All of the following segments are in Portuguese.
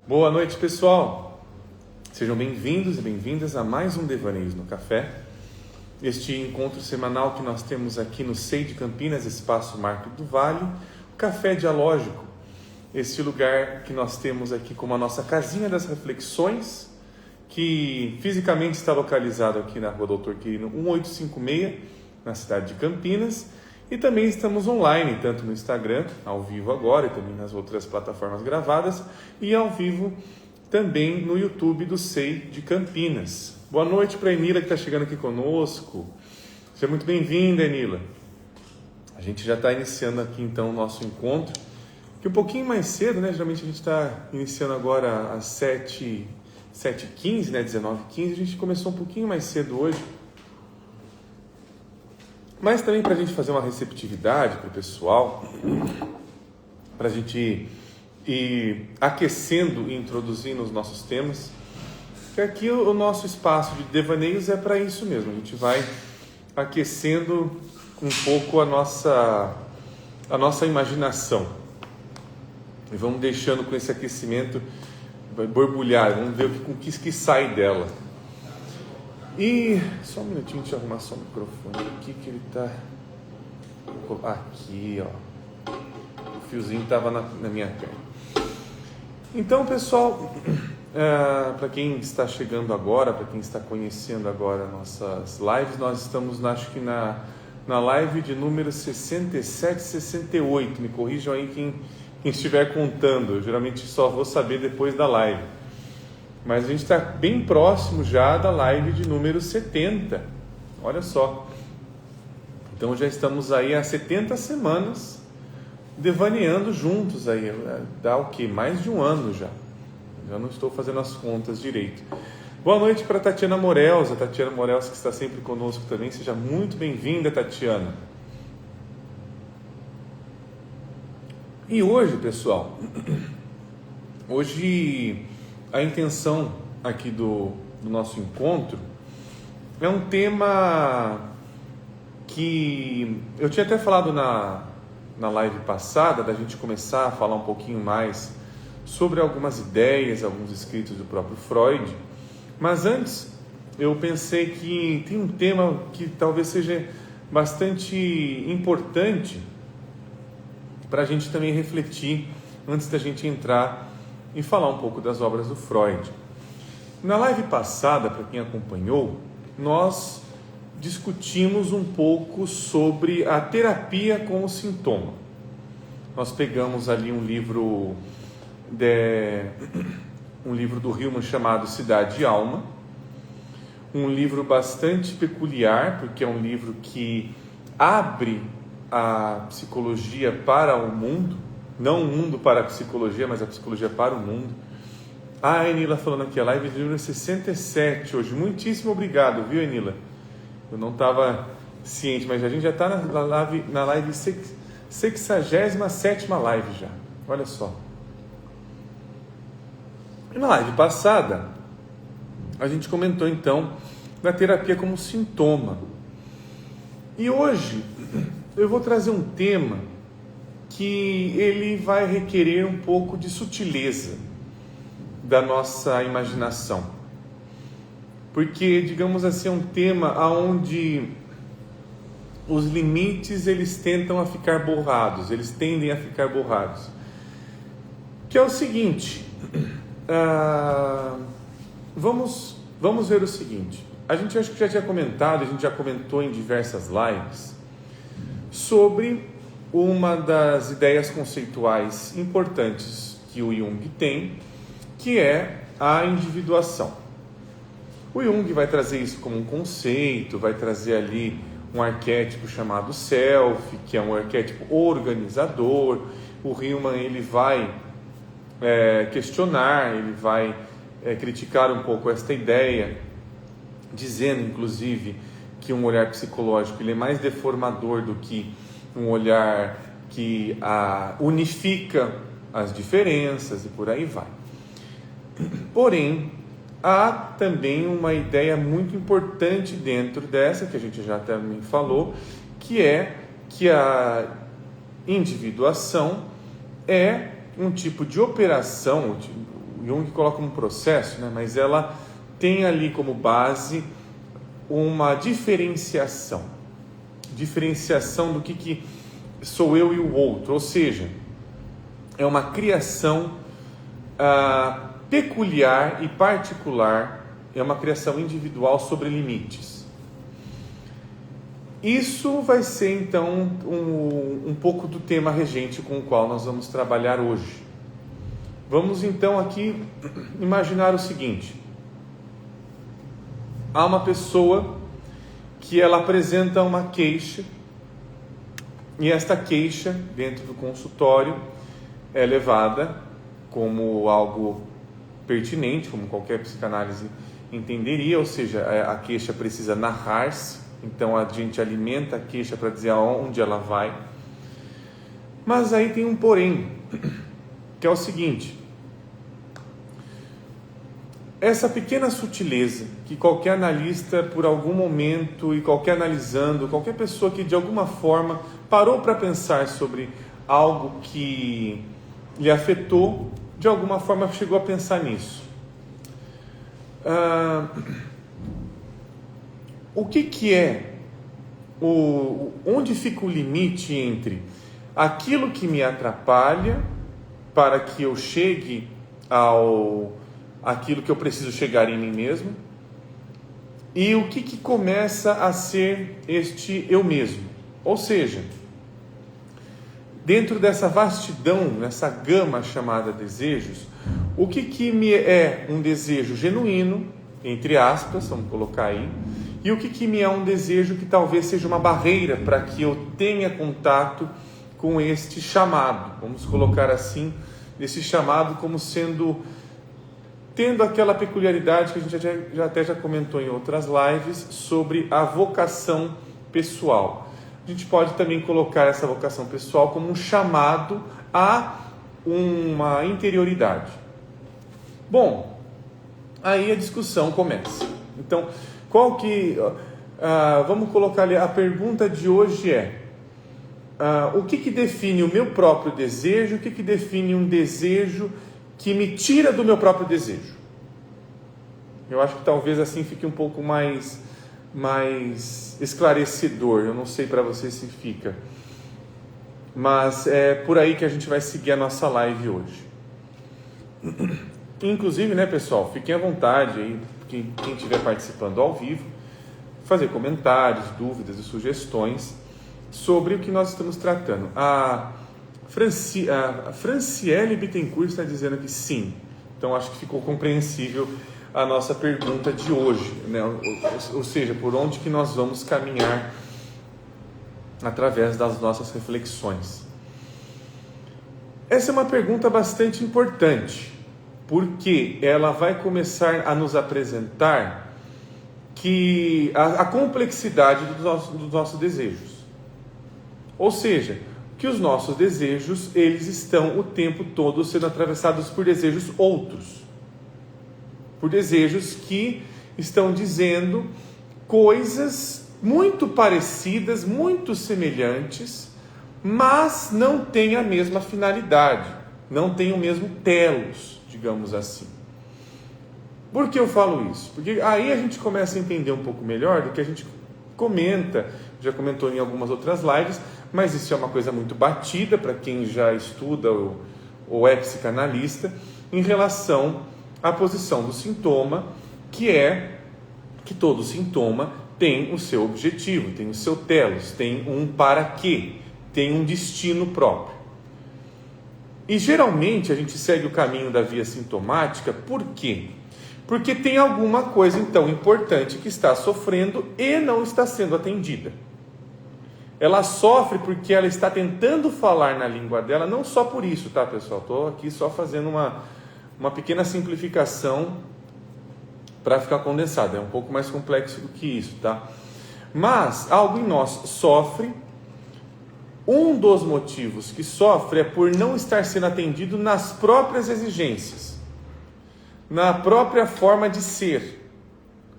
Boa noite, pessoal. Sejam bem-vindos e bem-vindas a mais um Devaneios no Café. Este encontro semanal que nós temos aqui no SEI de Campinas, Espaço Marco do Vale, o Café Dialógico. Este lugar que nós temos aqui como a nossa casinha das reflexões, que fisicamente está localizado aqui na Rua Doutor Quirino 1856, na cidade de Campinas. E também estamos online, tanto no Instagram, ao vivo agora, e também nas outras plataformas gravadas, e ao vivo também no YouTube do SEI de Campinas. Boa noite para a Enila, que está chegando aqui conosco. Seja muito bem-vinda, Enila. A gente já está iniciando aqui, então, o nosso encontro, que um pouquinho mais cedo, né? Geralmente a gente está iniciando agora às 7h15, né? 19h15. A gente começou um pouquinho mais cedo hoje. Mas também para a gente fazer uma receptividade para o pessoal, para a gente ir aquecendo e introduzindo os nossos temas, que aqui o nosso espaço de devaneios é para isso mesmo. A gente vai aquecendo um pouco a nossa imaginação. E vamos deixando com esse aquecimento, vai borbulhar, vamos ver o que sai dela. E só um minutinho, deixa eu arrumar só o microfone aqui, que ele tá aqui, ó. O fiozinho estava na minha perna. Então, pessoal, para quem está chegando agora, para quem está conhecendo agora nossas lives, nós estamos, acho que na live de número 67, 68. Me corrijam aí quem estiver contando. Eu geralmente só vou saber depois da live. Mas a gente está bem próximo já da live de número 70. Olha só. Então já estamos aí há 70 semanas devaneando juntos aí. Dá o quê? Mais de um ano já. Já não estou fazendo as contas direito. Boa noite para Tatiana Morels. A Tatiana Morels, que está sempre conosco também. Seja muito bem-vinda, Tatiana. E hoje, pessoal, hoje a intenção aqui do nosso encontro é um tema que eu tinha até falado na live passada, da gente começar a falar um pouquinho mais sobre algumas ideias, alguns escritos do próprio Freud. Mas antes, eu pensei que tem um tema que talvez seja bastante importante para a gente também refletir antes da gente entrar e falar um pouco das obras do Freud. Na live passada, para quem acompanhou, nós discutimos um pouco sobre a terapia com o sintoma. Nós pegamos ali um livro do Hillman chamado Cidade e Alma, um livro bastante peculiar, porque é um livro que abre a psicologia para o mundo, não o mundo para a psicologia, mas a psicologia para o mundo. A Enila falando aqui, a live de número 67 hoje. Muitíssimo obrigado, viu, Enila? Eu não estava ciente, mas a gente já está na live 67ª live já. Olha só. E na live passada, a gente comentou então da terapia como sintoma. E hoje eu vou trazer um tema que ele vai requerer um pouco de sutileza da nossa imaginação. Porque, digamos assim, é um tema onde os limites eles tendem a ficar borrados. Que é o seguinte, vamos ver o seguinte. A gente acho que já tinha comentado, a gente já comentou em diversas lives sobre uma das ideias conceituais importantes que o Jung tem, que é a individuação. O Jung vai trazer isso como um conceito, vai trazer ali um arquétipo chamado self, que é um arquétipo organizador. O Hillman ele vai questionar, ele vai criticar um pouco esta ideia, dizendo inclusive que um olhar psicológico ele é mais deformador do que um olhar que unifica as diferenças e por aí vai. Porém, há também uma ideia muito importante dentro dessa, que a gente já também falou, que é que a individuação é um tipo de operação, Jung coloca um processo, né? Mas ela tem ali como base uma diferenciação do que sou eu e o outro, ou seja, é uma criação peculiar e particular, é uma criação individual sobre limites. Isso vai ser então um pouco do tema regente com o qual nós vamos trabalhar hoje. Vamos então aqui imaginar o seguinte: há uma pessoa que ela apresenta uma queixa, e esta queixa dentro do consultório é levada como algo pertinente, como qualquer psicanálise entenderia, ou seja, a queixa precisa narrar-se, então a gente alimenta a queixa para dizer aonde ela vai. Mas aí tem um porém, que é o seguinte: essa pequena sutileza que qualquer analista, por algum momento, e qualquer analisando, qualquer pessoa que de alguma forma parou para pensar sobre algo que lhe afetou, de alguma forma chegou a pensar nisso. O que é, onde fica o limite entre aquilo que me atrapalha para que eu chegue aquilo que eu preciso chegar em mim mesmo, e o que começa a ser este eu mesmo? Ou seja, dentro dessa vastidão, nessa gama chamada desejos, o que me é um desejo genuíno, entre aspas, vamos colocar aí, e o que me é um desejo que talvez seja uma barreira para que eu tenha contato com este chamado, vamos colocar assim, esse chamado como tendo aquela peculiaridade que a gente até já comentou em outras lives sobre a vocação pessoal. A gente pode também colocar essa vocação pessoal como um chamado a uma interioridade. Bom, aí a discussão começa. Então, vamos colocar ali, a pergunta de hoje é: o que define o meu próprio desejo? O que define um desejo que me tira do meu próprio desejo? Eu acho que talvez assim fique um pouco mais esclarecedor. Eu não sei para você se fica, mas é por aí que a gente vai seguir a nossa live hoje. Inclusive, né, pessoal, fiquem à vontade aí, quem estiver participando ao vivo, fazer comentários, dúvidas e sugestões sobre o que nós estamos tratando. A Franciele Bittencourt está dizendo que sim, então acho que ficou compreensível a nossa pergunta de hoje, né? Ou seja, por onde que nós vamos caminhar através das nossas reflexões. Essa é uma pergunta bastante importante, porque ela vai começar a nos apresentar que a complexidade dos nossos desejos. Ou seja, que os nossos desejos, eles estão o tempo todo sendo atravessados por desejos outros. Por desejos que estão dizendo coisas muito parecidas, muito semelhantes, mas não têm a mesma finalidade, não têm o mesmo telos, digamos assim. Por que eu falo isso? Porque aí a gente começa a entender um pouco melhor do que a gente comenta, já comentou em algumas outras lives, mas isso é uma coisa muito batida para quem já estuda ou é psicanalista, em relação à posição do sintoma, que é que todo sintoma tem o seu objetivo, tem o seu telos, tem um para quê, tem um destino próprio. E geralmente a gente segue o caminho da via sintomática, por quê? Porque tem alguma coisa então importante que está sofrendo e não está sendo atendida. Ela sofre porque ela está tentando falar na língua dela, não só por isso, tá, pessoal? Estou aqui só fazendo uma pequena simplificação para ficar condensado, é um pouco mais complexo do que isso, tá? Mas algo em nós sofre. Um dos motivos que sofre é por não estar sendo atendido nas próprias exigências, na própria forma de ser.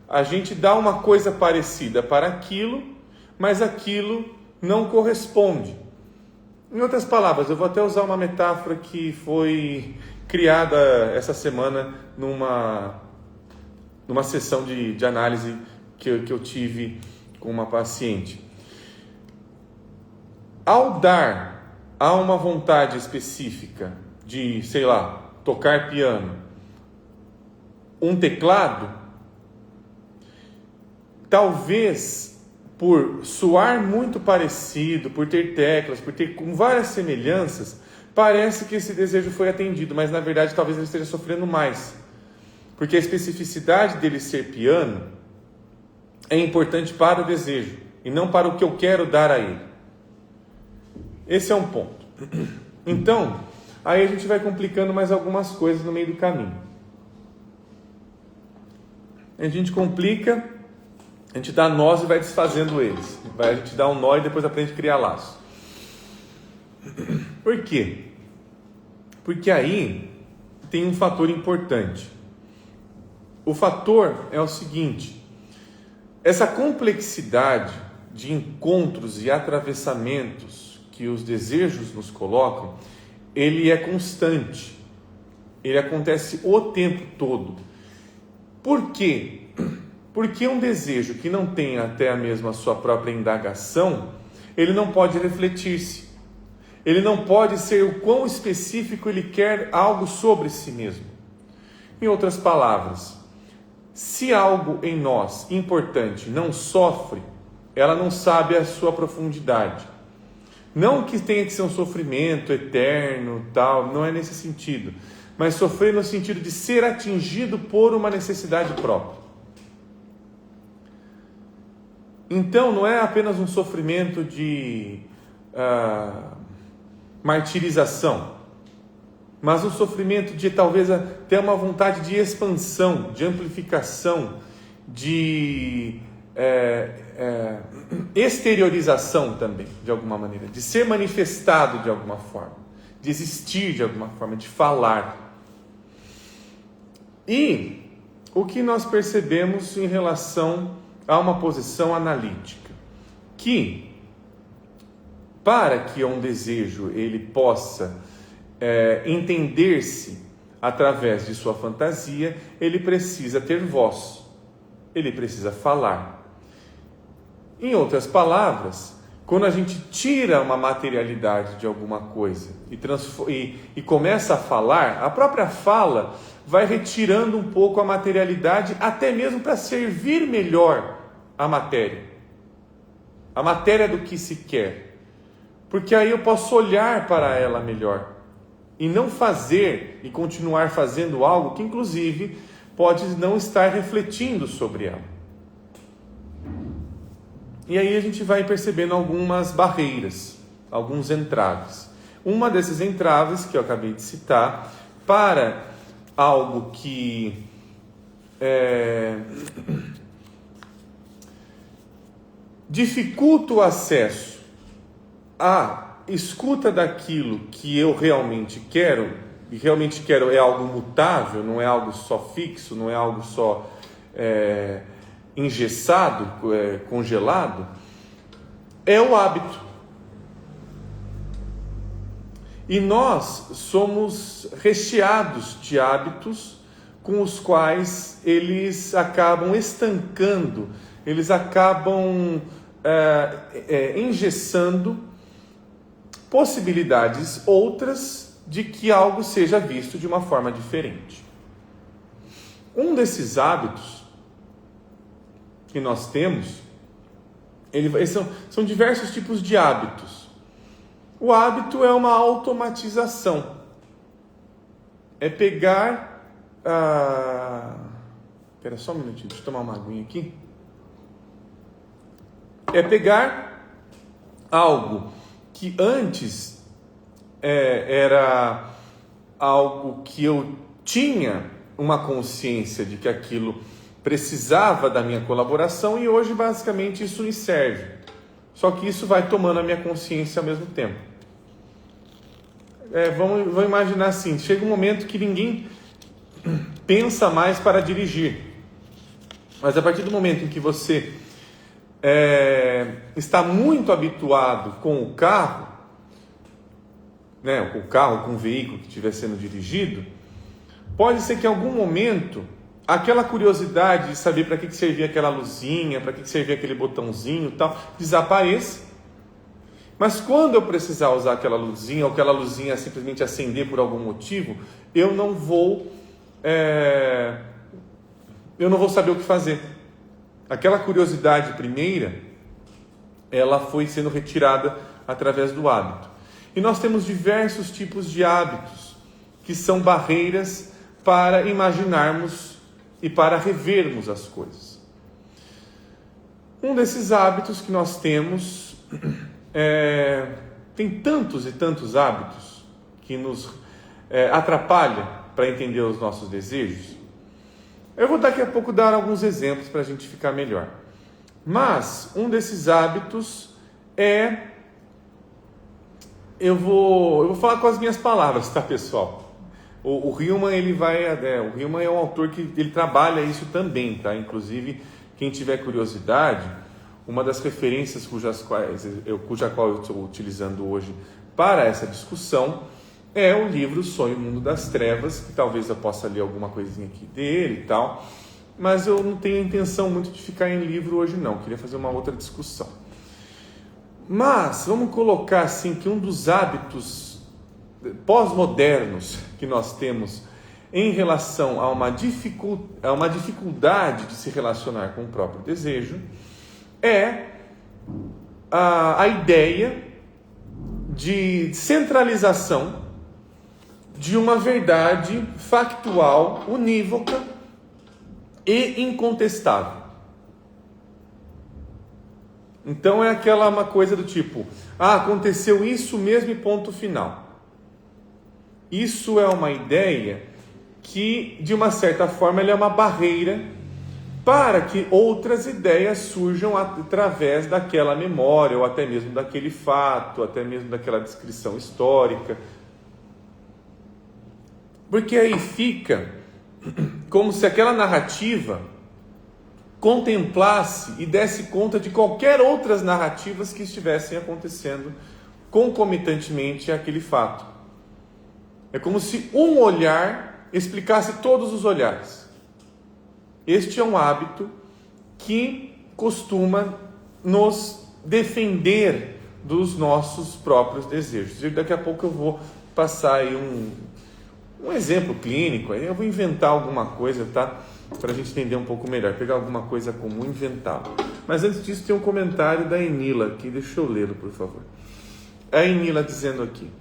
A gente dá uma coisa parecida para aquilo, mas aquilo não corresponde. Em outras palavras, eu vou até usar uma metáfora que foi criada essa semana numa sessão de análise que eu tive com uma paciente. Ao dar a uma vontade específica de, sei lá, tocar piano, um teclado, talvez por soar muito parecido, por ter teclas, por ter com várias semelhanças, parece que esse desejo foi atendido, mas na verdade talvez ele esteja sofrendo mais. Porque a especificidade dele ser piano é importante para o desejo e não para o que eu quero dar a ele. Esse é um ponto. Então, aí a gente vai complicando mais algumas coisas no meio do caminho. A gente complica, a gente dá nós e vai desfazendo eles. A gente dá um nó e depois aprende a criar laço. Por quê? Porque aí tem um fator importante. O fator é o seguinte: essa complexidade de encontros e atravessamentos que os desejos nos colocam, ele é constante. Ele acontece o tempo todo. Por quê? Porque um desejo que não tem até mesmo a sua própria indagação, ele não pode refletir-se. Ele não pode ser o quão específico ele quer algo sobre si mesmo. Em outras palavras, se algo em nós importante não sofre, ela não sabe a sua profundidade. Não que tenha que ser um sofrimento eterno, tal, não é nesse sentido. Mas sofrer no sentido de ser atingido por uma necessidade própria. Então, não é apenas um sofrimento de martirização, mas um sofrimento de talvez ter uma vontade de expansão, de amplificação, de exteriorização também, de alguma maneira, de ser manifestado de alguma forma, de existir de alguma forma, de falar. E o que nós percebemos em relação a uma posição analítica? Que para que um desejo ele possa entender-se através de sua fantasia, ele precisa ter voz, ele precisa falar. Em outras palavras, quando a gente tira uma materialidade de alguma coisa e começa a falar, a própria fala vai retirando um pouco a materialidade, até mesmo para servir melhor a matéria do que se quer, porque aí eu posso olhar para ela melhor e não fazer e continuar fazendo algo que inclusive pode não estar refletindo sobre ela. E aí a gente vai percebendo algumas barreiras, alguns entraves. Uma desses entraves que eu acabei de citar, para algo que dificulta o acesso à escuta daquilo que eu realmente quero, e realmente quero é algo mutável, não é algo só fixo, não é algo só engessado, congelado, é o hábito. E nós somos recheados de hábitos com os quais eles acabam estancando, eles acabam engessando possibilidades outras de que algo seja visto de uma forma diferente. Um desses hábitos que nós temos, são diversos tipos de hábitos. O hábito é uma automatização. É pegar... Espera só um minutinho, deixa eu tomar uma aguinha aqui. É pegar algo que antes era algo que eu tinha uma consciência de que aquilo precisava da minha colaboração e hoje basicamente isso me serve. Só que isso vai tomando a minha consciência ao mesmo tempo. Vamos imaginar assim, chega um momento que ninguém pensa mais para dirigir. Mas a partir do momento em que você está muito habituado com o carro, com o veículo que estiver sendo dirigido, Pode ser que em algum momento aquela curiosidade de saber para que servia aquela luzinha, para que servia aquele botãozinho e tal, desapareça. Mas quando eu precisar usar aquela luzinha, ou aquela luzinha simplesmente acender por algum motivo, eu não vou saber o que fazer. Aquela curiosidade primeira, ela foi sendo retirada através do hábito. E nós temos diversos tipos de hábitos, que são barreiras para imaginarmos e para revermos as coisas. Um desses hábitos que nós temos, tem tantos e tantos hábitos que nos atrapalham para entender os nossos desejos. Eu vou daqui a pouco dar alguns exemplos para a gente ficar melhor. Mas um desses hábitos eu vou falar com as minhas palavras, tá, pessoal? O Hillman, o Hillman é um autor que ele trabalha isso também, tá? Inclusive, quem tiver curiosidade, uma das referências cuja qual eu estou utilizando hoje para essa discussão é o livro Sonho, Mundo das Trevas, que talvez eu possa ler alguma coisinha aqui dele e tal, mas eu não tenho intenção muito de ficar em livro hoje não, queria fazer uma outra discussão. Mas vamos colocar assim que um dos hábitos pós-modernos que nós temos em relação a uma dificuldade de se relacionar com o próprio desejo é a ideia de centralização de uma verdade factual, unívoca e incontestável. Então é uma coisa do tipo, aconteceu isso mesmo e ponto final. Isso é uma ideia que, de uma certa forma, ela é uma barreira para que outras ideias surjam através daquela memória, ou até mesmo daquele fato, até mesmo daquela descrição histórica. Porque aí fica como se aquela narrativa contemplasse e desse conta de qualquer outras narrativas que estivessem acontecendo concomitantemente àquele fato. É como se um olhar explicasse todos os olhares. Este é um hábito que costuma nos defender dos nossos próprios desejos. E daqui a pouco eu vou passar aí um exemplo clínico. Aí eu vou inventar alguma coisa, tá? Para a gente entender um pouco melhor. Pegar alguma coisa comum e inventar. Mas antes disso tem um comentário da Enila aqui. Deixa eu lê-lo, por favor. A Enila dizendo aqui: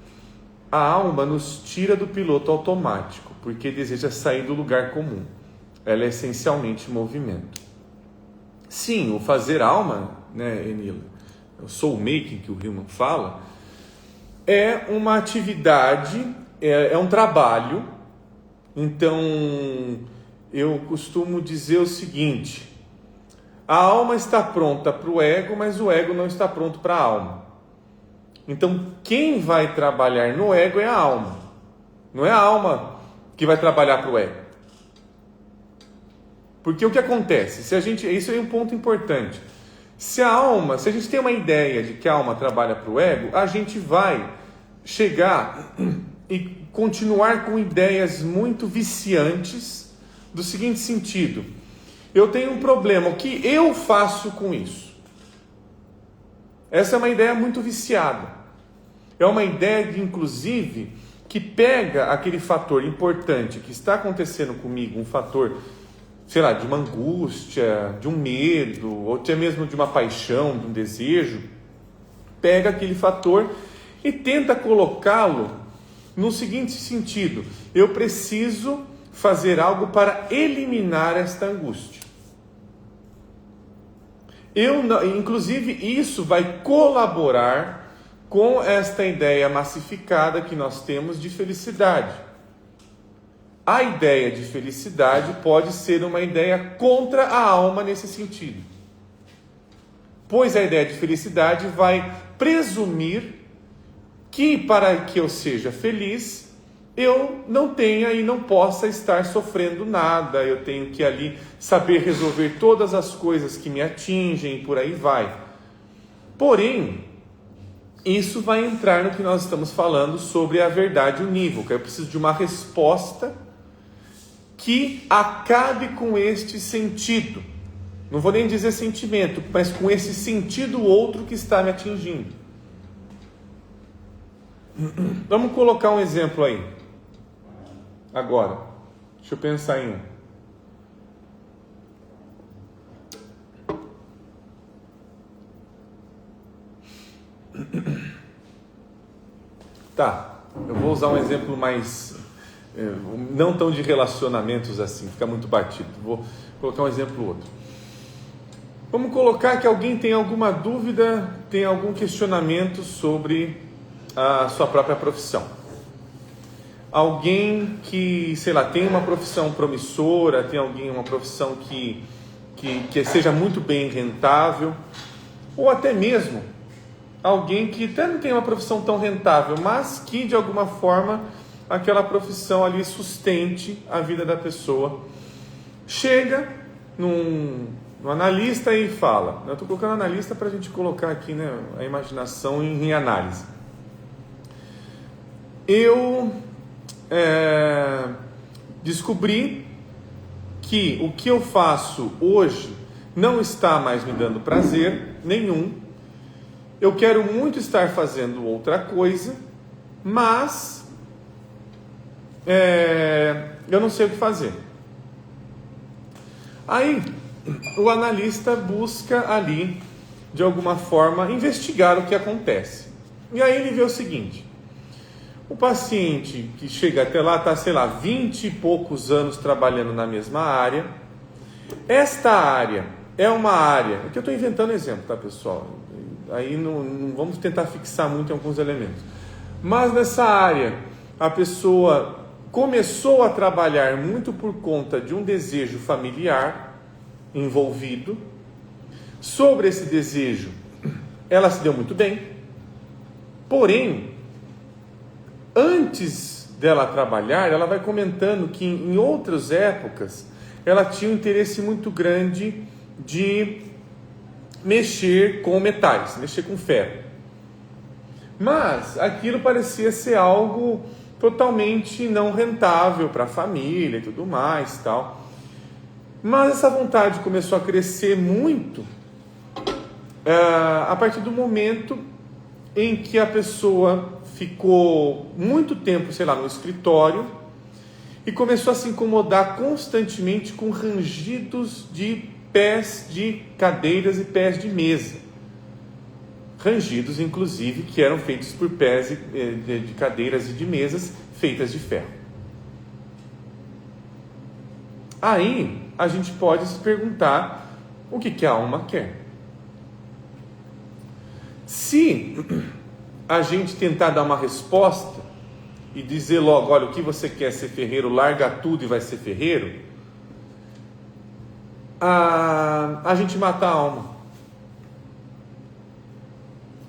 a alma nos tira do piloto automático, porque deseja sair do lugar comum. Ela é essencialmente movimento. Sim, o fazer alma, né, Enila, o soul making que o Hillman fala, é uma atividade, é um trabalho. Então, eu costumo dizer o seguinte: a alma está pronta para o ego, mas o ego não está pronto para a alma. Então, quem vai trabalhar no ego é a alma. Não é a alma que vai trabalhar para o ego. Porque o que acontece? Isso é um ponto importante. Se a gente tem uma ideia de que a alma trabalha para o ego, a gente vai chegar e continuar com ideias muito viciantes do seguinte sentido: eu tenho um problema, o que eu faço com isso? Essa é uma ideia muito viciada. É uma ideia, inclusive, que pega aquele fator importante que está acontecendo comigo, um fator, sei lá, de uma angústia, de um medo, ou até mesmo de uma paixão, de um desejo, pega aquele fator e tenta colocá-lo no seguinte sentido: eu preciso fazer algo para eliminar esta angústia. Inclusive, isso vai colaborar com esta ideia massificada que nós temos de felicidade. A ideia de felicidade pode ser uma ideia contra a alma nesse sentido, pois a ideia de felicidade vai presumir que para que eu seja feliz, eu não tenha e não possa estar sofrendo nada, eu tenho que ali saber resolver todas as coisas que me atingem e por aí vai. Porém, isso vai entrar no que nós estamos falando sobre a verdade unívoca. Eu preciso de uma resposta que acabe com este sentido. Não vou nem dizer sentimento, mas com esse sentido outro que está me atingindo. Vamos colocar um exemplo aí. Agora, deixa eu pensar em um. Tá, eu vou usar um exemplo mais, não tão de relacionamentos assim, fica muito batido. Vou colocar um exemplo outro. Vamos colocar que alguém tem alguma dúvida, tem algum questionamento sobre a sua própria profissão. Alguém que, sei lá, tem uma profissão promissora, tem uma profissão que seja muito bem rentável, ou até mesmo alguém que até não tem uma profissão tão rentável, mas que de alguma forma aquela profissão ali sustente a vida da pessoa. Chega no analista e fala, eu estou colocando analista para a gente colocar aqui, né, a imaginação em análise. Eu descobri que o que eu faço hoje não está mais me dando prazer nenhum. Eu quero muito estar fazendo outra coisa, mas eu não sei o que fazer. Aí o analista busca ali, de alguma forma, investigar o que acontece. E aí ele vê o seguinte: o paciente que chega até lá está, sei lá, 20 e poucos anos trabalhando na mesma área. Esta área é uma área... Aqui eu estou inventando exemplo, tá, pessoal? Aí não vamos tentar fixar muito em alguns elementos. Mas nessa área, a pessoa começou a trabalhar muito por conta de um desejo familiar envolvido. Sobre esse desejo, ela se deu muito bem. Porém, antes dela trabalhar, ela vai comentando que em outras épocas ela tinha um interesse muito grande de mexer com metais, mexer com ferro. Mas aquilo parecia ser algo totalmente não rentável para a família e tudo mais, tal. Mas essa vontade começou a crescer muito a partir do momento em que a pessoa ficou muito tempo, sei lá, no escritório e começou a se incomodar constantemente com rangidos de pés de cadeiras e pés de mesa. Rangidos, inclusive, que eram feitos por pés de cadeiras e de mesas feitas de ferro. Aí a gente pode se perguntar o que a alma quer. Se a gente tentar dar uma resposta e dizer logo, olha, o que você quer ser ferreiro, larga tudo e vai ser ferreiro, a gente mata a alma.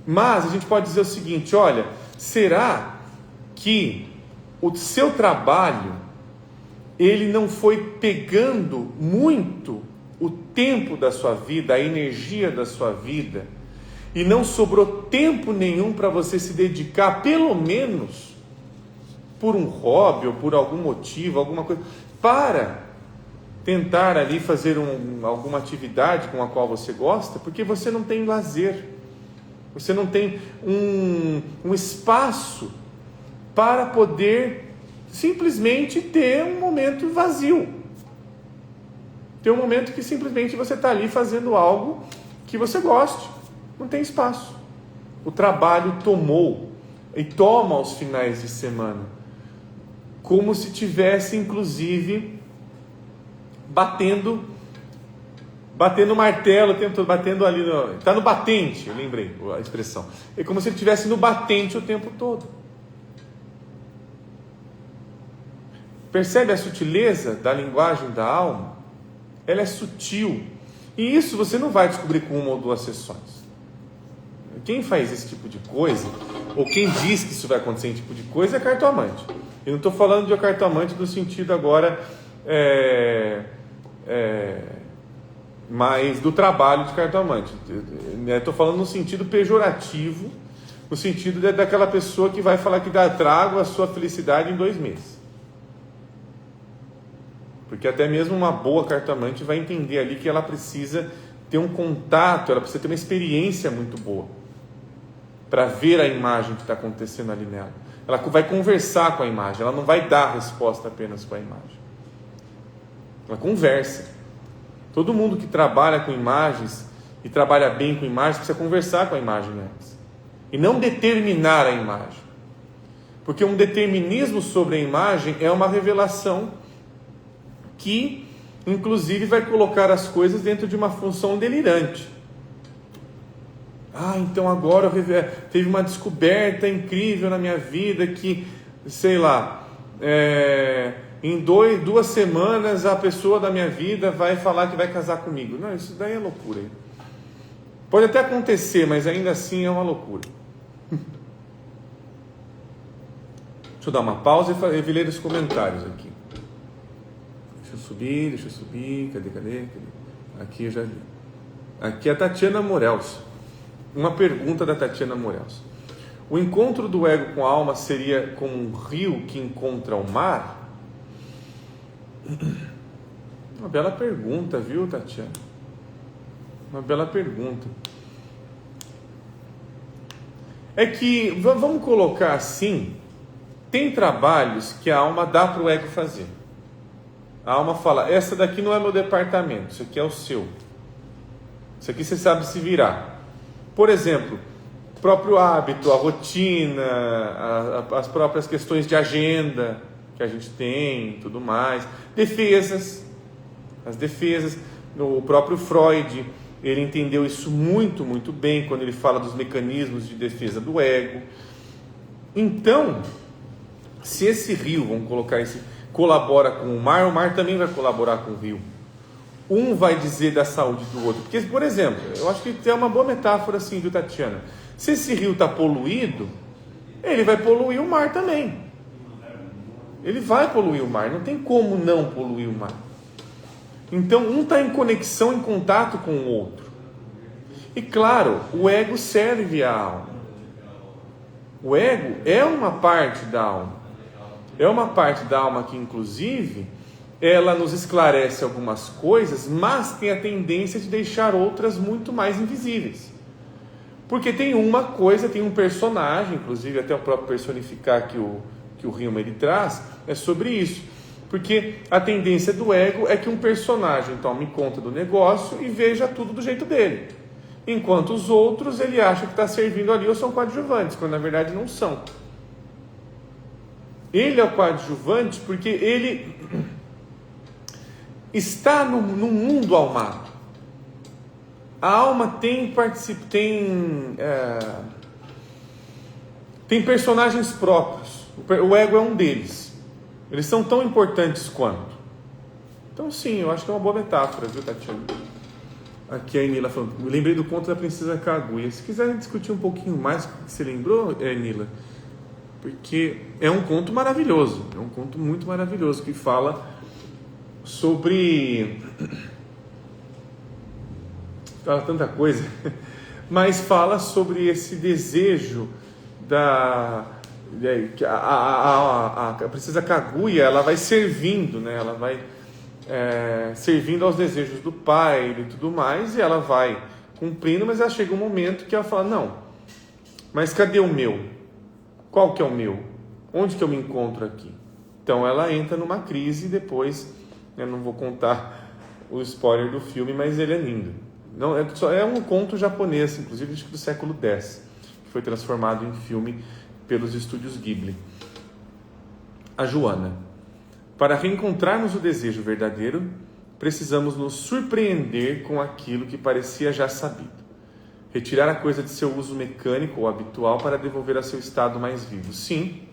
Mas a gente pode dizer o seguinte, olha, será que o seu trabalho, ele não foi pegando muito o tempo da sua vida, a energia da sua vida, e não sobrou tempo nenhum para você se dedicar, pelo menos por um hobby ou por algum motivo, alguma coisa, para tentar ali fazer alguma atividade com a qual você gosta, porque você não tem lazer, você não tem um espaço para poder simplesmente ter um momento vazio, ter um momento que simplesmente você está ali fazendo algo que você goste. Não tem espaço. O trabalho tomou e toma aos finais de semana, como se tivesse inclusive batendo martelo, batendo ali, está no batente, eu lembrei a expressão, é como se ele estivesse no batente o tempo todo. Percebe a sutileza da linguagem da alma? Ela é sutil, e isso você não vai descobrir com uma ou duas sessões. Quem faz esse tipo de coisa, ou quem diz que isso vai acontecer em tipo de coisa, é cartomante. Eu não estou falando de cartomante no sentido agora mais do trabalho de cartomante. Estou falando no sentido pejorativo, no sentido daquela pessoa que vai falar que trago a sua felicidade em 2 meses. Porque até mesmo uma boa cartomante vai entender ali que ela precisa ter um contato, ela precisa ter uma experiência muito boa para ver a imagem que está acontecendo ali nela. Ela vai conversar com a imagem, ela não vai dar a resposta apenas com a imagem. Ela conversa. Todo mundo que trabalha com imagens e trabalha bem com imagens precisa conversar com a imagem antes. E não determinar a imagem. Porque um determinismo sobre a imagem é uma revelação que, inclusive, vai colocar as coisas dentro de uma função delirante. Então agora teve uma descoberta incrível na minha vida que, sei lá, em 2 semanas a pessoa da minha vida vai falar que vai casar comigo. Não, isso daí é loucura. Pode até acontecer, mas ainda assim é uma loucura. Deixa eu dar uma pausa e ler os comentários aqui. Deixa eu subir. Cadê? Aqui eu já li. Aqui é a Tatiana Morels. Uma pergunta da Tatiana Morels. O encontro do ego com a alma seria como um rio que encontra o mar? Uma bela pergunta, viu, Tatiana? Uma bela pergunta. É que, vamos colocar assim, tem trabalhos que a alma dá para o ego fazer. A alma fala, essa daqui não é meu departamento, isso aqui é o seu. Isso aqui você sabe se virar. Por exemplo, o próprio hábito, a rotina, as próprias questões de agenda que a gente tem, tudo mais. As defesas. O próprio Freud, ele entendeu isso muito, muito bem quando ele fala dos mecanismos de defesa do ego. Então, se esse rio, vamos colocar esse, colabora com o mar também vai colaborar com o rio. Um vai dizer da saúde do outro. Porque, por exemplo, eu acho que tem uma boa metáfora assim, viu, Tatiana? Se esse rio está poluído, ele vai poluir o mar também. Ele vai poluir o mar, não tem como não poluir o mar. Então, um está em conexão, em contato com o outro. E claro, o ego serve à alma. O ego é uma parte da alma. É uma parte da alma que, inclusive, ela nos esclarece algumas coisas, mas tem a tendência de deixar outras muito mais invisíveis. Porque tem uma coisa, tem um personagem, inclusive até o próprio personificar que o Hillman ele traz, é sobre isso. Porque a tendência do ego é que um personagem tome conta do negócio e veja tudo do jeito dele. Enquanto os outros, ele acha que está servindo ali ou são coadjuvantes, quando na verdade não são. Ele é o coadjuvante porque ele está no mundo almado. A alma tem personagens próprios. O ego é um deles. Eles são tão importantes quanto. Então sim, eu acho que é uma boa metáfora, viu, Tatiana? Aqui a Nila falando, lembrei do conto da Princesa Kaguya. Se quiserem discutir um pouquinho mais o que você lembrou, Nila, porque é um conto maravilhoso, é um conto muito maravilhoso que fala sobre... fala tanta coisa, mas fala sobre esse desejo a Princesa Kaguya, ela vai servindo, né? Ela vai servindo aos desejos do pai e tudo mais, e ela vai cumprindo, mas ela chega um momento que ela fala, não, mas cadê o meu? Qual que é o meu? Onde que eu me encontro aqui? Então ela entra numa crise e depois, eu não vou contar o spoiler do filme, mas ele é lindo. Não, é um conto japonês, inclusive acho que do século X, que foi transformado em filme pelos estúdios Ghibli. A Joana. Para reencontrarmos o desejo verdadeiro, precisamos nos surpreender com aquilo que parecia já sabido. Retirar a coisa de seu uso mecânico ou habitual para devolver a seu estado mais vivo. Sim,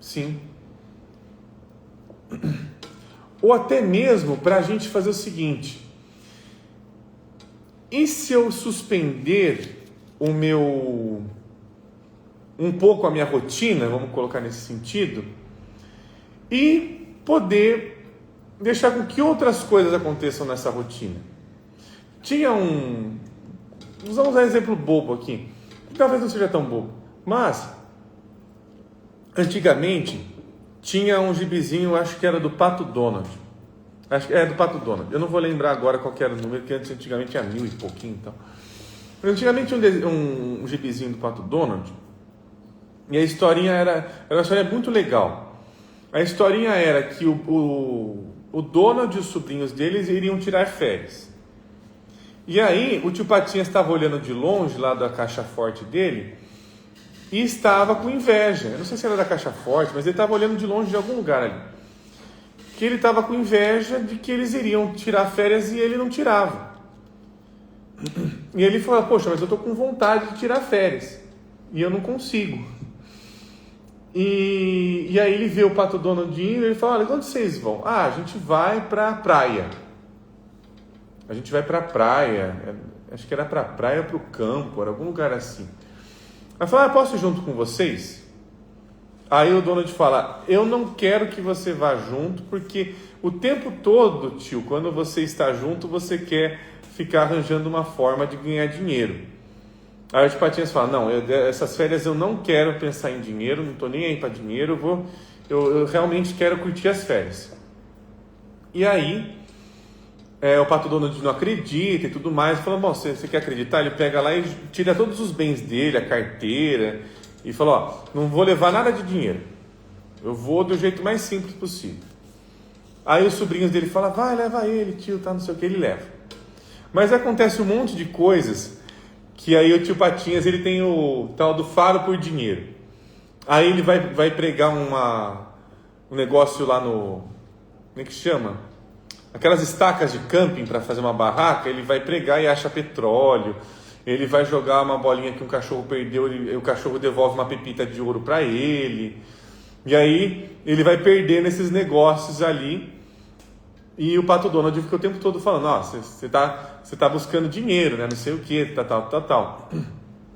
sim. Ou até mesmo para a gente fazer o seguinte: e se eu suspender um pouco a minha rotina, vamos colocar nesse sentido, e poder deixar com que outras coisas aconteçam nessa rotina? Vamos usar um exemplo bobo aqui, que talvez não seja tão bobo, mas antigamente tinha um gibizinho, acho que era do Pato Donald. Acho que é do Pato Donald. Eu não vou lembrar agora qual que era o número, que antigamente tinha 1000 e pouquinho, então. Antigamente tinha um gibizinho do Pato Donald, e a historinha era uma história muito legal. A historinha era que o Donald e os sobrinhos deles iriam tirar férias. E aí o tio Patinhas estava olhando de longe, lá da caixa forte dele, e estava com inveja. Eu não sei se era da caixa forte, mas ele estava olhando de longe de algum lugar ali. Que ele estava com inveja de que eles iriam tirar férias e ele não tirava. E ele falou, poxa, mas eu estou com vontade de tirar férias e eu não consigo. E aí ele vê o Pato Donald indo e ele fala, olha, onde vocês vão? Ah, a gente vai para a praia. A gente vai para a praia, acho que era para a praia ou para o campo, era algum lugar assim. Aí fala, posso ir junto com vocês? Aí o Donald fala, eu não quero que você vá junto, porque o tempo todo, tio, quando você está junto, você quer ficar arranjando uma forma de ganhar dinheiro. Aí o tio Patinhas fala, não, essas férias eu não quero pensar em dinheiro, não estou nem aí para dinheiro, eu realmente quero curtir as férias. E aí, o Pato Donald não acredita e tudo mais, fala, bom, você quer acreditar? Ele pega lá e tira todos os bens dele, a carteira, e fala, ó, não vou levar nada de dinheiro, eu vou do jeito mais simples possível. Aí os sobrinhos dele falam, vai, leva ele, tio, tá, não sei o que, ele leva. Mas acontece um monte de coisas, que aí o tio Patinhas, ele tem o tal do faro por dinheiro. Aí ele vai pregar um negócio lá no, como é que chama? Aquelas estacas de camping para fazer uma barraca, ele vai pregar e acha petróleo. Ele vai jogar uma bolinha que um cachorro perdeu, o cachorro devolve uma pepita de ouro para ele. E aí ele vai perder nesses negócios ali. E o Pato Donald fica o tempo todo falando, ó, você tá buscando dinheiro, né? Não sei o que, tal.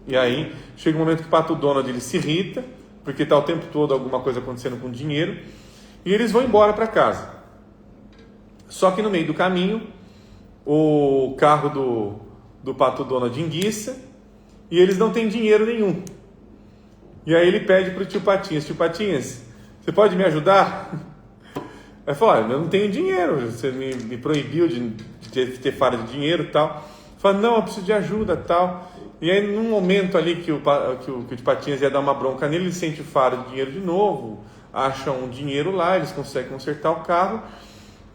E aí chega um momento que o Pato Donald ele se irrita, porque tá o tempo todo alguma coisa acontecendo com dinheiro. E eles vão embora para casa. Só que no meio do caminho, o carro do Pato Donald enguiça e eles não têm dinheiro nenhum. E aí ele pede para o tio Patinhas, você pode me ajudar? Aí fala, olha, eu não tenho dinheiro, você me proibiu de ter faro de dinheiro e tal. Fala, não, eu preciso de ajuda e tal. E aí num momento ali que o tio Patinhas ia dar uma bronca nele, ele sente o faro de dinheiro de novo, acha um dinheiro lá, eles conseguem consertar o carro.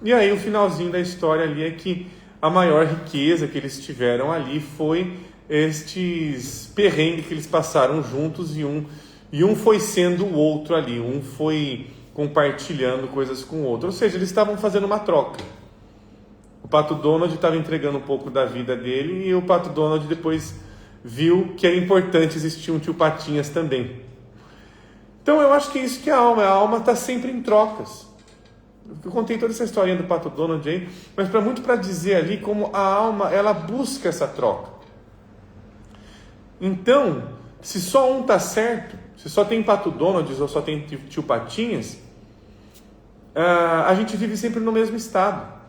E aí o finalzinho da história ali é que a maior riqueza que eles tiveram ali foi estes perrengues que eles passaram juntos e um foi sendo o outro ali, um foi compartilhando coisas com o outro. Ou seja, eles estavam fazendo uma troca. O Pato Donald estava entregando um pouco da vida dele e o Pato Donald depois viu que era importante existir um tio Patinhas também. Então eu acho que é isso que é a alma está sempre em trocas. Eu contei toda essa historinha do Pato Donald aí, mas muito para dizer ali como a alma ela busca essa troca. Então, se só um está certo, se só tem Pato Donald ou só tem tio Patinhas, a gente vive sempre no mesmo estado.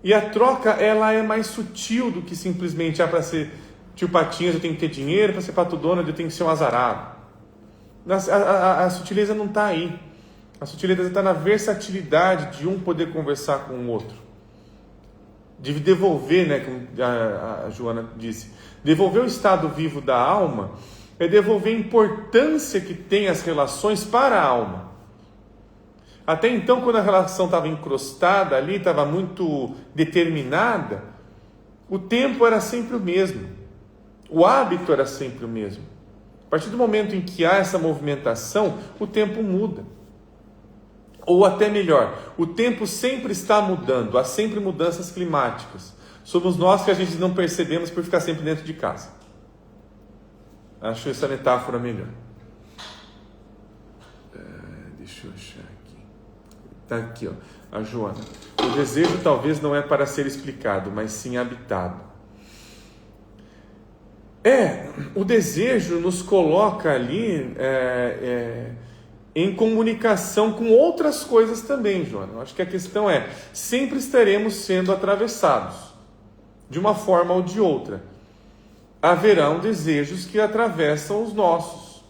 E a troca ela é mais sutil do que simplesmente para ser tio Patinhas eu tenho que ter dinheiro, para ser Pato Donald eu tenho que ser um azarado. A sutileza não está aí. A sutileza está na versatilidade de um poder conversar com o outro. De devolver, né, como a Joana disse, devolver o estado vivo da alma é devolver a importância que tem as relações para a alma. Até então, quando a relação estava encrostada ali, estava muito determinada, o tempo era sempre o mesmo. O hábito era sempre o mesmo. A partir do momento em que há essa movimentação, o tempo muda. Ou até melhor, o tempo sempre está mudando, há sempre mudanças climáticas. Somos nós que a gente não percebemos por ficar sempre dentro de casa. Acho essa metáfora melhor. Deixa eu achar aqui. Está aqui, ó, a Joana. O desejo talvez não é para ser explicado, mas sim habitado. O desejo nos coloca ali em comunicação com outras coisas também, Joana. Eu acho que a questão sempre estaremos sendo atravessados, de uma forma ou de outra. Haverão desejos que atravessam os nossos.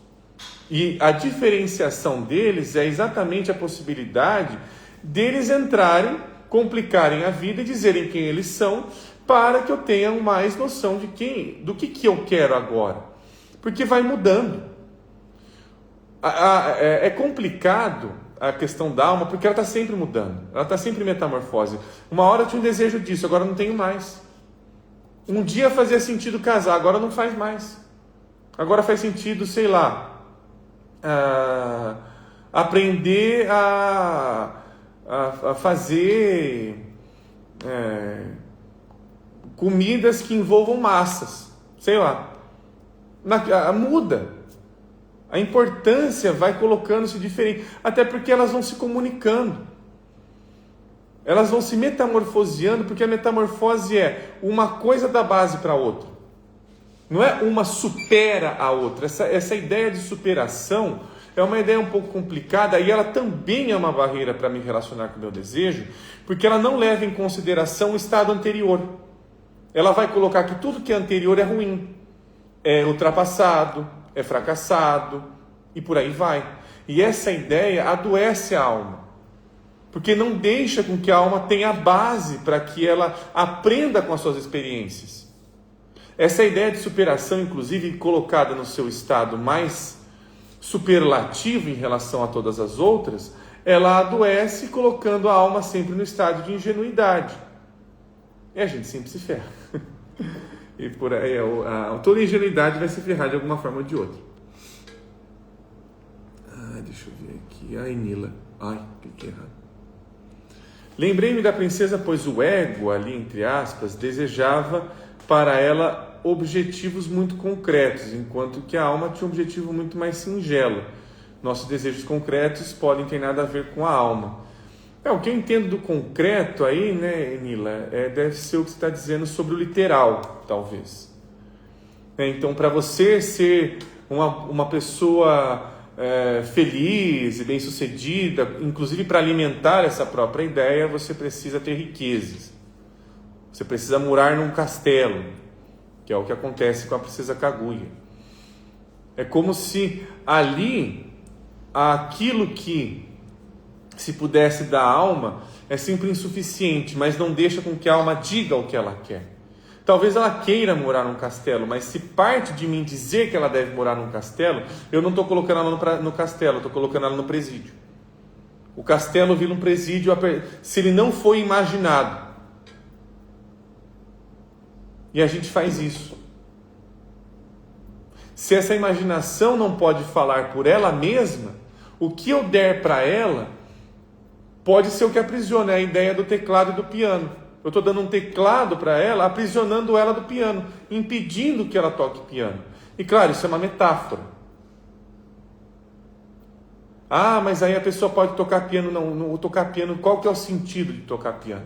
E a diferenciação deles é exatamente a possibilidade deles entrarem complicarem a vida e dizerem quem eles são, para que eu tenha mais noção do que eu quero agora. Porque vai mudando. É complicado a questão da alma, porque ela está sempre mudando, ela está sempre em metamorfose. Uma hora eu tinha um desejo disso, agora não tenho mais. Um dia fazia sentido casar, agora não faz mais. Agora faz sentido, sei lá, aprender a fazer comidas que envolvam massas, sei lá. Muda. A importância vai colocando-se diferente, até porque elas vão se comunicando. Elas vão se metamorfoseando, porque a metamorfose é uma coisa da base para outra. Não é uma supera a outra. Essa ideia de superação é uma ideia um pouco complicada e ela também é uma barreira para me relacionar com o meu desejo, porque ela não leva em consideração o estado anterior. Ela vai colocar que tudo que é anterior é ruim, é ultrapassado, é fracassado e por aí vai. E essa ideia adoece a alma, porque não deixa com que a alma tenha base para que ela aprenda com as suas experiências. Essa ideia de superação, inclusive colocada no seu estado mais superlativo em relação a todas as outras, ela adoece colocando a alma sempre no estado de ingenuidade. E a gente sempre se ferra. E por aí, toda ingenuidade vai se ferrar de alguma forma ou de outra. Deixa eu ver aqui. Nila. Cliquei errado. Lembrei-me da princesa, pois o ego, ali entre aspas, desejava para ela objetivos muito concretos, enquanto que a alma tinha um objetivo muito mais singelo. Nossos desejos concretos podem ter nada a ver com a alma. O que eu entendo do concreto aí, né, Nila, deve ser o que você está dizendo sobre o literal, talvez. Então, para você ser uma pessoa feliz e bem-sucedida, inclusive para alimentar essa própria ideia, você precisa ter riquezas. Você precisa morar num castelo, que é o que acontece com a princesa Kaguya. É como se ali, aquilo que se pudesse dar à alma é sempre insuficiente, mas não deixa com que a alma diga o que ela quer. Talvez ela queira morar num castelo, mas se parte de mim dizer que ela deve morar num castelo, eu não estou colocando ela no castelo, estou colocando ela no presídio. O castelo vira um presídio se ele não foi imaginado. E a gente faz isso. Se essa imaginação não pode falar por ela mesma, o que eu der para ela pode ser o que aprisiona, a ideia do teclado e do piano. Eu estou dando um teclado para ela, aprisionando ela do piano, impedindo que ela toque piano. E claro, isso é uma metáfora. Mas aí a pessoa pode tocar piano. Não, tocar piano, qual que é o sentido de tocar piano?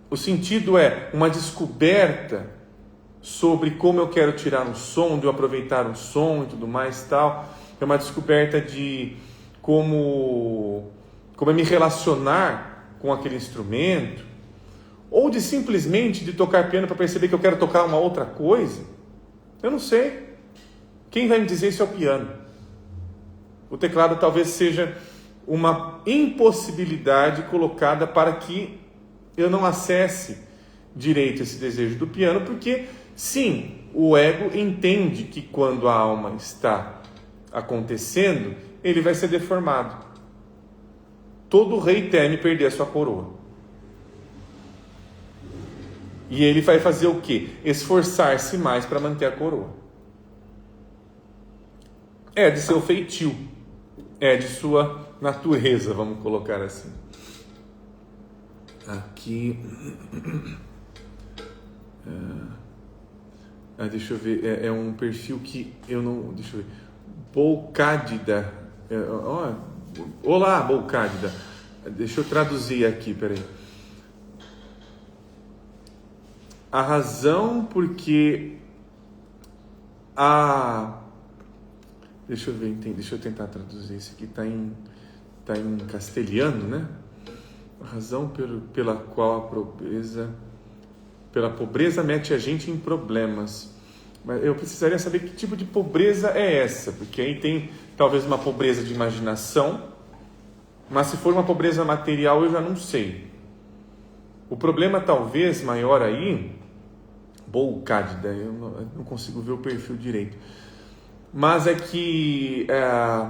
O sentido é uma descoberta sobre como eu quero tirar um som, de eu aproveitar um som e tudo mais e tal. É uma descoberta de como é me relacionar com aquele instrumento, ou de simplesmente de tocar piano para perceber que eu quero tocar uma outra coisa. Eu não sei. Quem vai me dizer isso é o piano. O teclado talvez seja uma impossibilidade colocada para que eu não acesse direito esse desejo do piano, porque sim, o ego entende que quando a alma está acontecendo, ele vai ser deformado. Todo rei teme perder a sua coroa. E ele vai fazer o quê? Esforçar-se mais para manter a coroa. É de seu feitio. É de sua natureza, vamos colocar assim. Aqui. Deixa eu ver. É um perfil que eu não. Deixa eu ver. Bolcádida. Olá, Bolcádida. Deixa eu traduzir aqui, peraí. A razão porque deixa eu ver, deixa eu tentar traduzir isso aqui. Está em castelhano, né? A razão pela qual pela pobreza mete a gente em problemas. Mas eu precisaria saber que tipo de pobreza é essa, porque aí tem talvez uma pobreza de imaginação, Mas se for uma pobreza material, eu já não sei. O problema talvez maior aí, Boucádida, eu não consigo ver o perfil direito, mas é que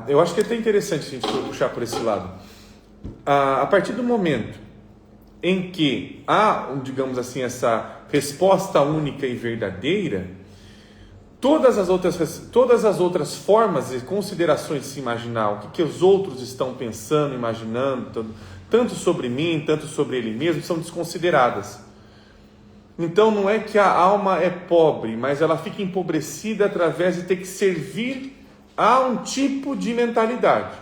eu acho que é até interessante se a gente for puxar por esse lado. A partir do momento em que há, digamos assim, essa resposta única e verdadeira, todas as outras formas e considerações de se imaginar o que os outros estão pensando, imaginando, tanto sobre mim, tanto sobre ele mesmo, são desconsideradas. Então não é que a alma é pobre, mas ela fica empobrecida através de ter que servir a um tipo de mentalidade.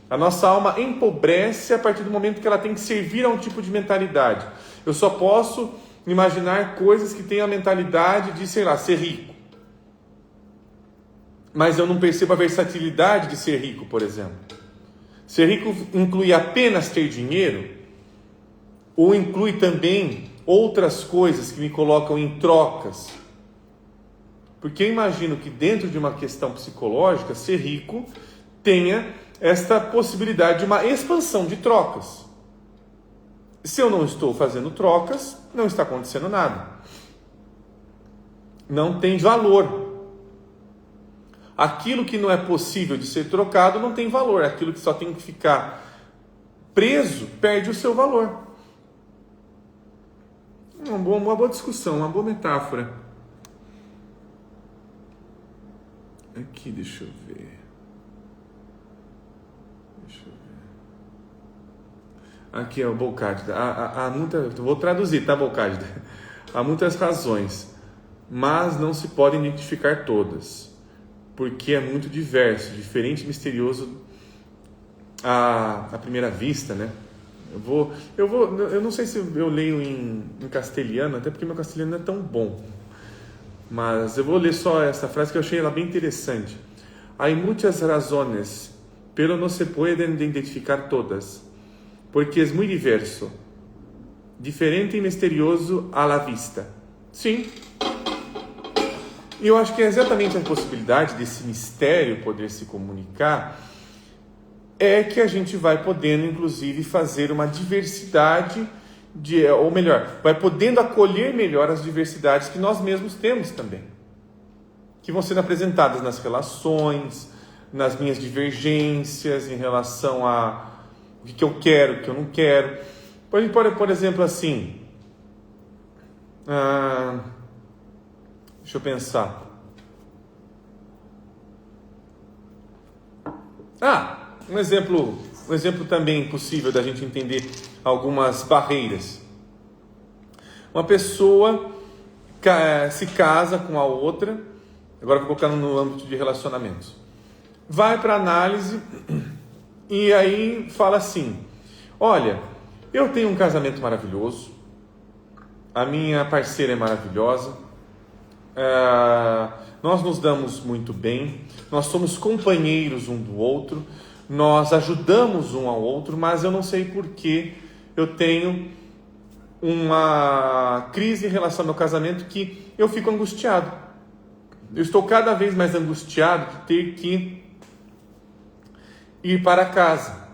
A nossa alma empobrece a partir do momento que ela tem que servir a um tipo de mentalidade. Eu só posso imaginar coisas que têm a mentalidade de, sei lá, ser rico. Mas eu não percebo a versatilidade de ser rico, por exemplo. Ser rico inclui apenas ter dinheiro? Ou inclui também outras coisas que me colocam em trocas? Porque eu imagino que dentro de uma questão psicológica, ser rico tenha esta possibilidade de uma expansão de trocas. Se eu não estou fazendo trocas, não está acontecendo nada. Não tem valor. Aquilo que não é possível de ser trocado não tem valor. Aquilo que só tem que ficar preso perde o seu valor. Uma boa discussão, uma boa metáfora. Aqui, deixa eu ver. Aqui é o Boucádida. Vou traduzir, tá, Boucádida? Há muitas razões, mas não se podem identificar todas, porque é muito diverso, diferente e misterioso à primeira vista, né? Eu não sei se eu leio em castelhano, até porque meu castelhano não é tão bom, mas eu vou ler só essa frase que eu achei ela bem interessante. Hay muchas razones, pero no se pueden identificar todas, porque é muito diverso, diferente e misterioso à la vista. Sim. E eu acho que é exatamente a possibilidade desse mistério poder se comunicar é que a gente vai podendo, inclusive, fazer uma diversidade, ou melhor, vai podendo acolher melhor as diversidades que nós mesmos temos também, que vão sendo apresentadas nas relações, nas minhas divergências em relação a o que eu quero, o que eu não quero. Por exemplo, assim, deixa eu pensar. Um exemplo também possível da gente entender algumas barreiras. Uma pessoa se casa com a outra, agora vou colocar no âmbito de relacionamentos. Vai para análise e aí fala assim: olha, eu tenho um casamento maravilhoso, a minha parceira é maravilhosa, nós nos damos muito bem, nós somos companheiros um do outro, nós ajudamos um ao outro, mas eu não sei por que eu tenho uma crise em relação ao meu casamento que eu fico angustiado. Eu estou cada vez mais angustiado de ter que ir para casa.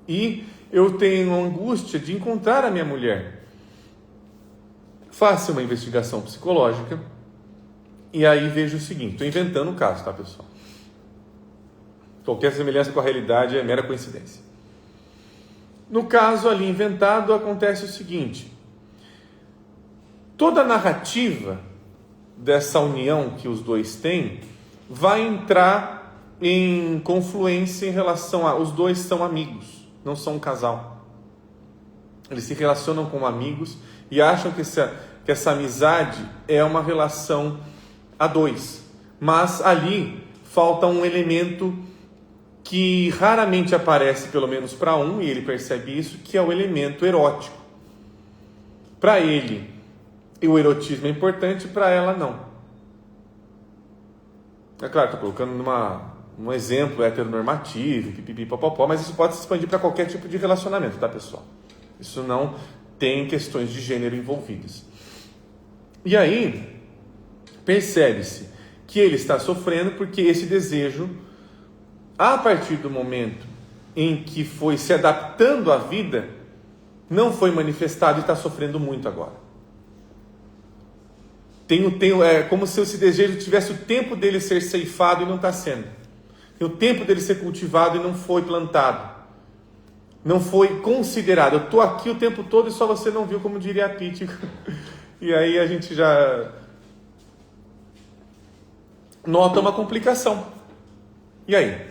E eu tenho angústia de encontrar a minha mulher. Faça uma investigação psicológica e aí veja o seguinte. Estou inventando um caso, tá, pessoal? Qualquer semelhança com a realidade é mera coincidência. No caso ali inventado, acontece o seguinte: toda a narrativa dessa união que os dois têm vai entrar em confluência em relação a... Os dois são amigos, não são um casal. Eles se relacionam como amigos e acham que essa amizade é uma relação a dois. Mas ali falta um elemento que raramente aparece, pelo menos para um, e ele percebe isso, que é o elemento erótico. Para ele, o erotismo é importante, para ela não. É claro, estou colocando um exemplo heteronormativo, pipipipopopó, mas isso pode se expandir para qualquer tipo de relacionamento, tá, pessoal? Isso não tem questões de gênero envolvidas. E aí, percebe-se que ele está sofrendo porque esse desejo, a partir do momento em que foi se adaptando à vida, não foi manifestado e está sofrendo muito agora. É como se esse desejo tivesse o tempo dele ser ceifado e não está sendo. Tem o tempo dele ser cultivado e não foi plantado. Não foi considerado. Eu estou aqui o tempo todo e só você não viu, como diria a Pete. E aí a gente já nota uma complicação. E aí?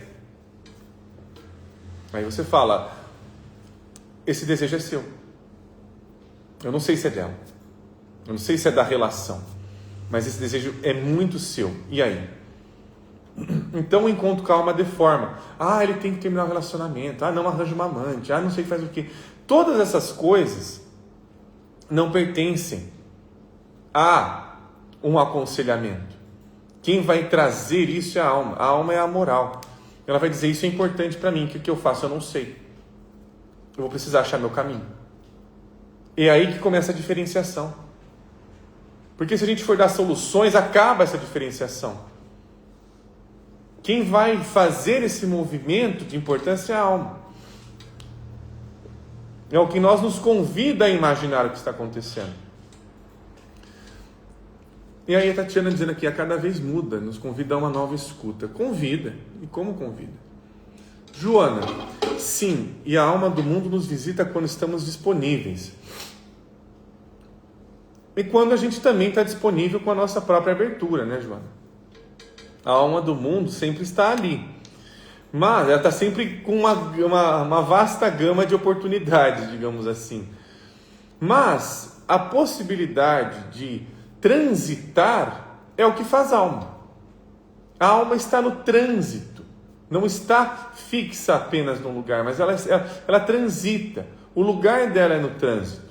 Aí você fala, esse desejo é seu. Eu não sei se é dela. Eu não sei se é da relação. Mas esse desejo é muito seu. E aí? Então o encontro com a alma deforma. Ele tem que terminar o relacionamento. Não arranja uma amante. Não sei faz o quê. Todas essas coisas não pertencem a um aconselhamento. Quem vai trazer isso é a alma. A alma é a moral. Ela vai dizer, isso é importante para mim. O que eu faço? Eu não sei. Eu vou precisar achar meu caminho. E é aí que começa a diferenciação. Porque se a gente for dar soluções, acaba essa diferenciação. Quem vai fazer esse movimento de importância é a alma. É o que nos convida a imaginar o que está acontecendo. E aí a Tatiana dizendo aqui, a cada vez muda, nos convida a uma nova escuta. Convida. E como convida? Joana, sim, e a alma do mundo nos visita quando estamos disponíveis. E quando a gente também está disponível com a nossa própria abertura, né, Joana? A alma do mundo sempre está ali. Mas ela está sempre com uma vasta gama de oportunidades, digamos assim. Mas a possibilidade de transitar é o que faz a alma. A alma está no trânsito. Não está fixa apenas num lugar, mas ela transita. O lugar dela é no trânsito.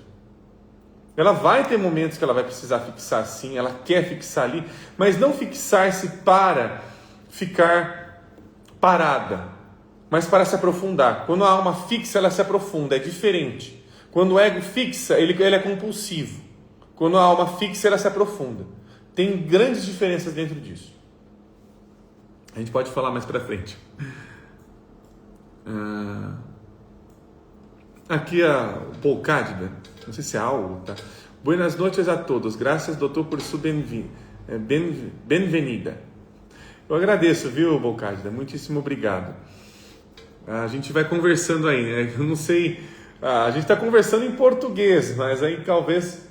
Ela vai ter momentos que ela vai precisar fixar sim, ela quer fixar ali, mas não fixar-se para ficar parada, mas para se aprofundar. Quando a alma fixa, ela se aprofunda, é diferente. Quando o ego fixa, ele é compulsivo. Quando a alma fixa, ela se aprofunda. Tem grandes diferenças dentro disso. A gente pode falar mais para frente. Aqui a Paul Cádida, não sei se é algo, tá? Buenas noches a todos, graças doutor por sua bem-vinda. Eu agradeço, viu, Paul Cádida, muitíssimo obrigado. A gente vai conversando aí, né? Eu não sei, a gente está conversando em português, mas aí talvez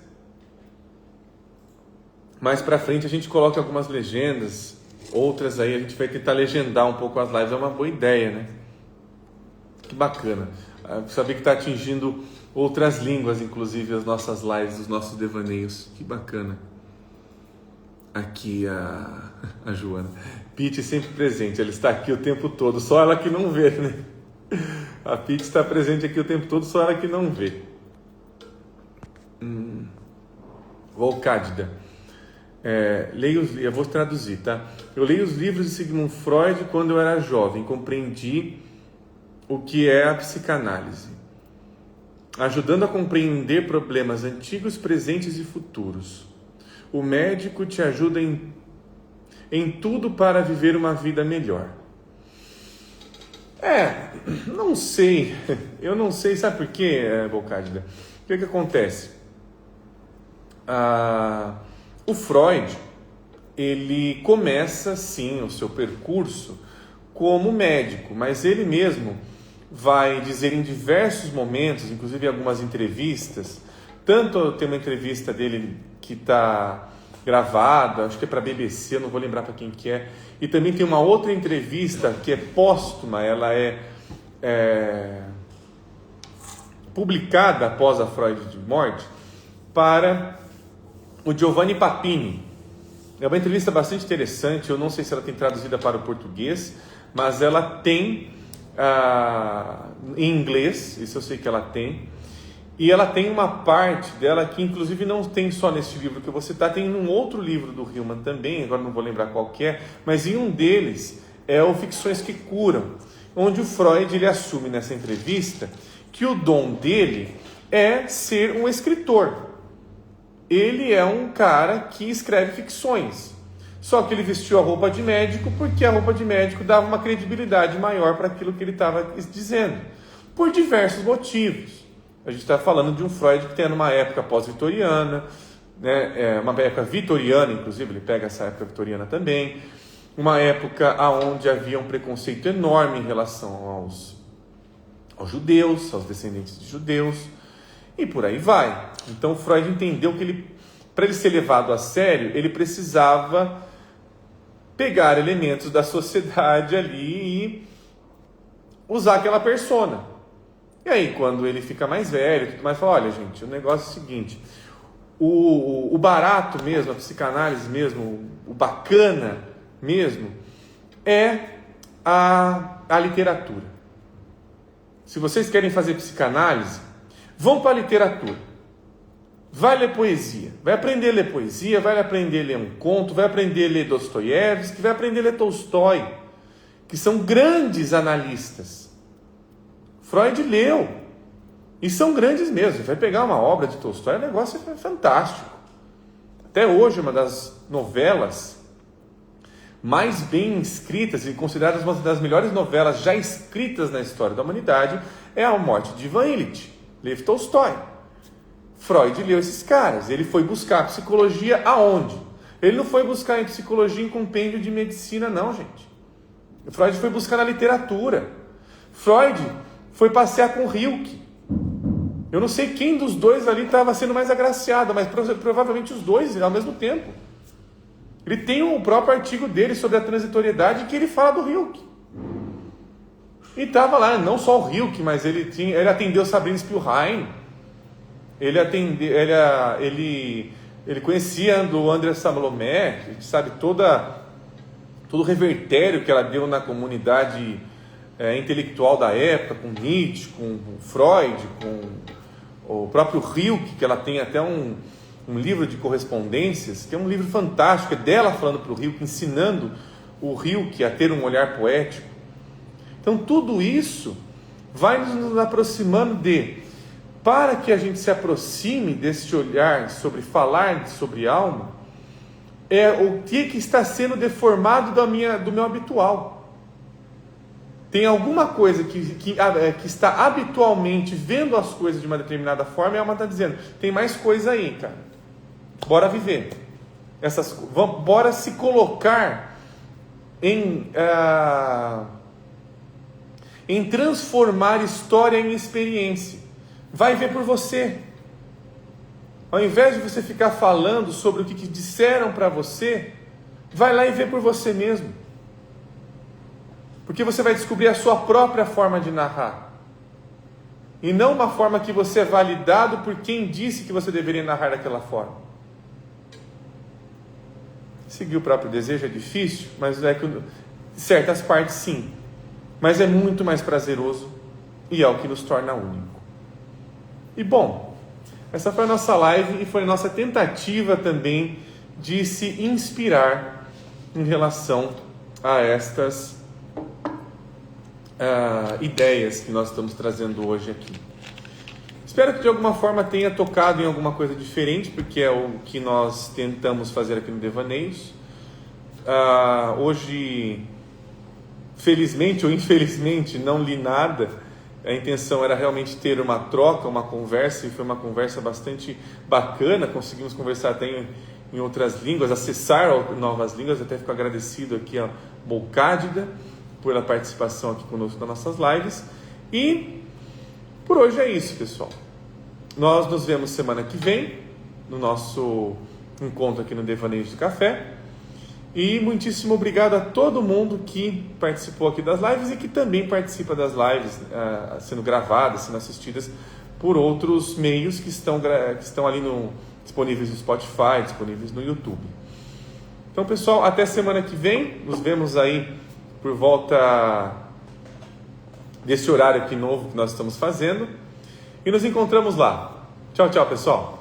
mais para frente a gente coloque algumas legendas, outras aí a gente vai tentar legendar um pouco as lives, é uma boa ideia, né? Que bacana. Saber que está atingindo outras línguas, inclusive as nossas lives, os nossos devaneios. Que bacana. Aqui a Joana. Pete sempre presente, ela está aqui o tempo todo, só ela que não vê, né? A Pete está presente aqui o tempo todo, só ela que não vê. Volcádida. Eu vou traduzir, tá? Eu leio os livros de Sigmund Freud quando eu era jovem, compreendi o que é a psicanálise, ajudando a compreender problemas antigos, presentes e futuros. O médico te ajuda em tudo para viver uma vida melhor. Não sei. Eu não sei, sabe por quê, Volcádida? O que acontece? O Freud, ele começa, sim, o seu percurso como médico, mas ele mesmo vai dizer em diversos momentos, inclusive em algumas entrevistas, tanto tem uma entrevista dele que está gravada, acho que é para a BBC, eu não vou lembrar para quem que é, e também tem uma outra entrevista que é póstuma, ela é publicada após a Freud de morte, para o Giovanni Papini. É uma entrevista bastante interessante, eu não sei se ela tem traduzida para o português, mas ela tem em inglês, isso eu sei que ela tem, e ela tem uma parte dela que inclusive não tem só neste livro que eu vou citar, tem num outro livro do Hillman também, agora não vou lembrar qual que é, mas em um deles é o Ficções que Curam, onde o Freud ele assume nessa entrevista que o dom dele é ser um escritor. Ele é um cara que escreve ficções. Só que ele vestiu a roupa de médico porque a roupa de médico dava uma credibilidade maior para aquilo que ele estava dizendo, por diversos motivos. A gente está falando de um Freud que tem numa época pós-vitoriana, né, uma época vitoriana, inclusive, ele pega essa época vitoriana também, uma época onde havia um preconceito enorme em relação aos judeus, aos descendentes de judeus, e por aí vai. Então Freud entendeu que para ele ser levado a sério, ele precisava pegar elementos da sociedade ali e usar aquela persona. E aí, quando ele fica mais velho, tudo mais, fala, olha, gente, o negócio é o seguinte, o barato mesmo, a psicanálise mesmo, o bacana mesmo, é a literatura. Se vocês querem fazer psicanálise, vão para a literatura. Vai ler poesia, vai aprender a ler poesia, vai aprender a ler um conto, vai aprender a ler Dostoiévski, vai aprender a ler Tolstói, que são grandes analistas. Freud leu, e são grandes mesmo. Vai pegar uma obra de Tolstói, o negócio é fantástico. Até hoje, uma das novelas mais bem escritas e consideradas uma das melhores novelas já escritas na história da humanidade é A Morte de Ivan Ilitch, Lev Tolstói. Freud leu esses caras. Ele foi buscar psicologia aonde? Ele não foi buscar em psicologia em compêndio de medicina, não, gente. Freud foi buscar na literatura. Freud foi passear com Rilke. Eu não sei quem dos dois ali estava sendo mais agraciado, mas provavelmente os dois ao mesmo tempo. Ele tem o próprio artigo dele sobre a transitoriedade que ele fala do Rilke. E estava lá, não só o Rilke, mas ele atendeu Sabrina Spielrein. Ele conhecia do André Salomé, sabe, todo o revertério que ela deu na comunidade intelectual da época, com Nietzsche, com Freud, com o próprio Rilke, que ela tem até um livro de correspondências, que é um livro fantástico, é dela falando para o Rilke, ensinando o Rilke a ter um olhar poético. Então tudo isso vai nos aproximando para que a gente se aproxime desse olhar sobre falar sobre alma, é o que está sendo deformado do meu habitual. Tem alguma coisa que está habitualmente vendo as coisas de uma determinada forma, e a alma está dizendo, tem mais coisa aí, cara. Bora viver. Bora se colocar em transformar história em experiência. Vai ver por você. Ao invés de você ficar falando sobre o que disseram para você, vai lá e vê por você mesmo. Porque você vai descobrir a sua própria forma de narrar. E não uma forma que você é validado por quem disse que você deveria narrar daquela forma. Seguir o próprio desejo é difícil, mas certas partes sim. Mas é muito mais prazeroso e é o que nos torna único. E bom, essa foi a nossa live e foi a nossa tentativa também de se inspirar em relação a estas ideias que nós estamos trazendo hoje aqui. Espero que de alguma forma tenha tocado em alguma coisa diferente, porque é o que nós tentamos fazer aqui no Devaneios. Hoje, felizmente ou infelizmente, não li nada. A intenção era realmente ter uma troca, uma conversa, e foi uma conversa bastante bacana. Conseguimos conversar até em outras línguas, acessar novas línguas. Até fico agradecido aqui a Bolcádida pela participação aqui conosco nas nossas lives. E por hoje é isso, pessoal. Nós nos vemos semana que vem no nosso encontro aqui no Devaneios do Café. E muitíssimo obrigado a todo mundo que participou aqui das lives e que também participa das lives sendo gravadas, sendo assistidas por outros meios que estão ali disponíveis no Spotify, disponíveis no YouTube. Então, pessoal, até semana que vem. Nos vemos aí por volta desse horário aqui novo que nós estamos fazendo. E nos encontramos lá. Tchau, tchau, pessoal.